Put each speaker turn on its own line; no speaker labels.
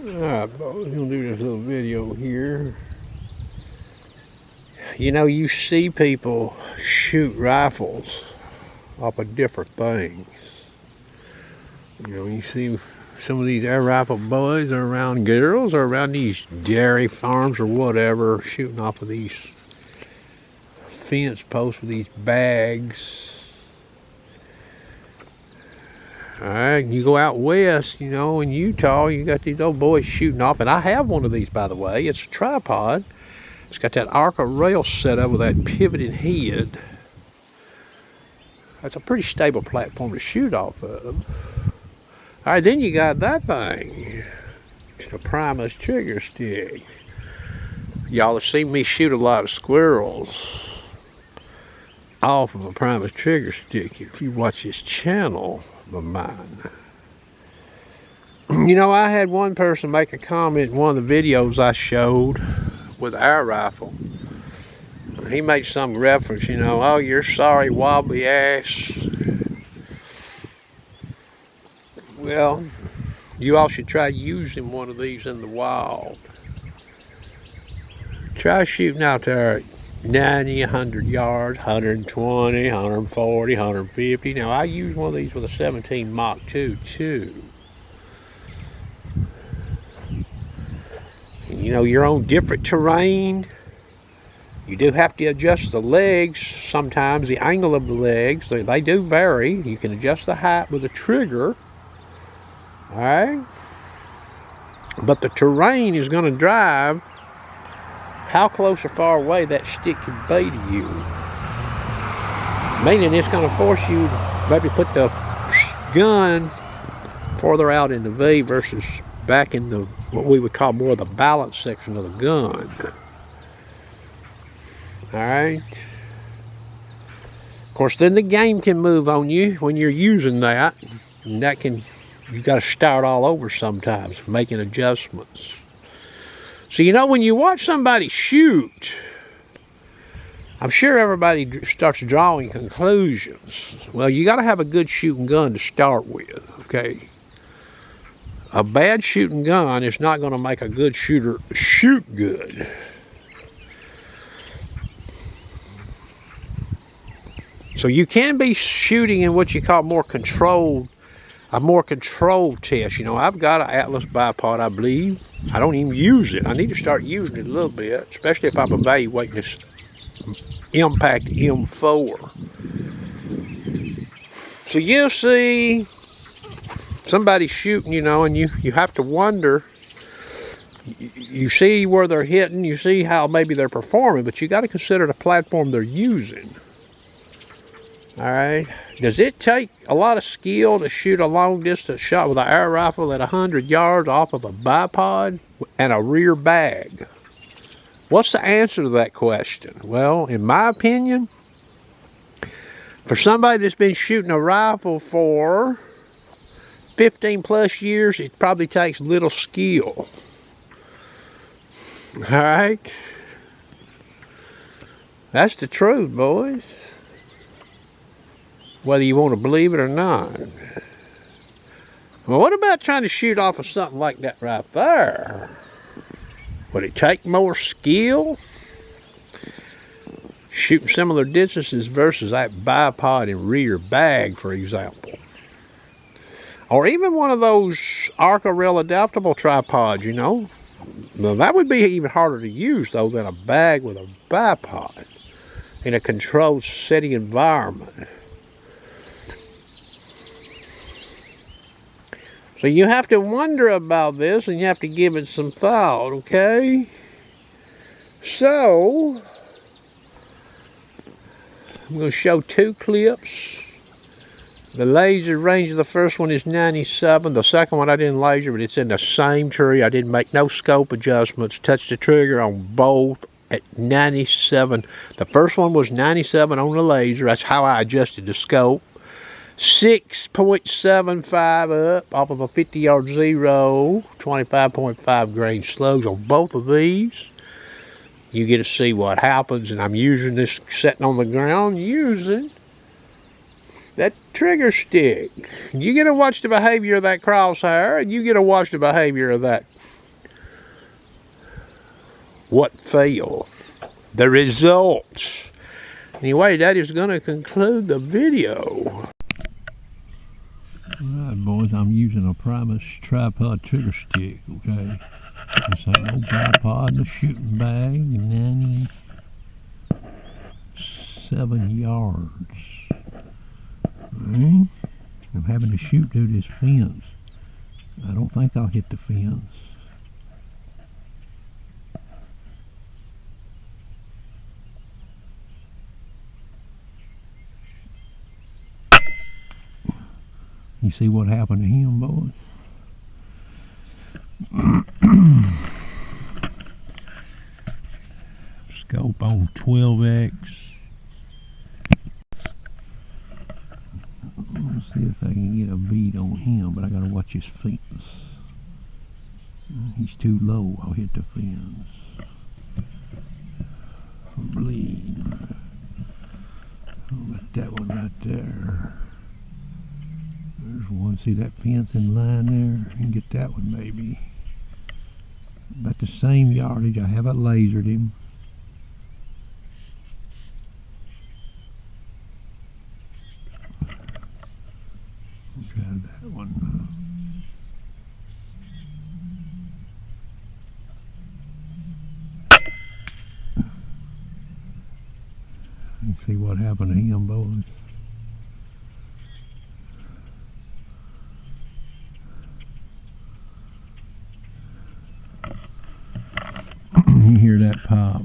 Alright, boys, we're gonna do this little video here. You know, you see people shoot rifles off of different things. You know, you see some of these air rifle boys are around girls or around these dairy farms or whatever, shooting off of these fence posts with these bags. Alright, you go out west, you know, in Utah, you got these old boys shooting off, and I have one of these, by the way. It's a tripod. It's got that Arca rail set up with that pivoted head. That's a pretty stable platform to shoot off of. Alright, then you got that thing. It's a Primus trigger stick. Y'all have seen me shoot a lot of squirrels off of a Primus trigger stick if you watch this channel of mine. You know, I had one person make a comment in one of the videos I showed with our rifle. He made some reference, you know, oh, you're sorry, wobbly ass. Well, you all should try using one of these in the wild. Try shooting out there 90, 100 yards, 120, 140, 150. Now, I use one of these with a 17 Mach 2 too. And, you know, you're on different terrain. You do have to adjust the legs sometimes, the angle of the legs. They do vary. You can adjust the height with the trigger. All right? But the terrain is going to drive how close or far away that stick can be to you. Meaning it's going to force you to maybe put the gun farther out in the V versus back in the what we would call more of the balance section of the gun. Alright. Of course, then the game can move on you when you're using that. And that can, you got to start all over sometimes, making adjustments. So, you know, when you watch somebody shoot, I'm sure everybody starts drawing conclusions. Well, you got to have a good shooting gun to start with, okay? A bad shooting gun is not going to make a good shooter shoot good. So you can be shooting in what you call a more controlled test. You know, I've got an Atlas bipod, I believe. I don't even use it. I need to start using it a little bit, especially if I'm evaluating this Impact M4. So you'll see somebody shooting, you know, and you have to wonder. You see where they're hitting, you see how maybe they're performing, but you got to consider the platform they're using. All right. Does it take a lot of skill to shoot a long distance shot with an air rifle at 100 yards off of a bipod and a rear bag? What's the answer to that question? Well, in my opinion, for somebody that's been shooting a rifle for 15 plus years, it probably takes little skill. All right. That's the truth, boys. Whether you want to believe it or not. Well, what about trying to shoot off of something like that right there? Would it take more skill? Shooting similar distances versus that bipod and rear bag, for example. Or even one of those Arca rail adaptable tripods, you know. Well, that would be even harder to use, though, than a bag with a bipod in a controlled setting environment. So you have to wonder about this, and you have to give it some thought, okay? So, I'm going to show two clips. The laser range of the first one is 97. The second one I didn't laser, but it's in the same tree. I didn't make no scope adjustments. Touched the trigger on both at 97. The first one was 97 on the laser. That's how I adjusted the scope. 6.75 up off of a 50-yard zero, 25.5 grain slugs on both of these. You get to see what happens, and I'm using this sitting on the ground using that trigger stick. You get to watch the behavior of that crosshair, and you get to watch the behavior of that what fell, the results. Anyway, that is going to conclude the video. Alright, boys, I'm using a Primus tripod trigger stick, okay? This ain't no bipod, no shooting bag, 97 yards. Alright? I'm having to shoot through this fence. I don't think I'll hit the fence. You see what happened to him, boys? Scope on 12x. Let's see if I can get a bead on him, but I gotta watch his fence. He's too low, I'll hit the fence. Bleed. I'll let that one right there. There's one. See that fence in line there? You can get that one maybe. About the same yardage. I haven't lasered him. Grab that one. You can see what happened to him, boys. You hear that pop.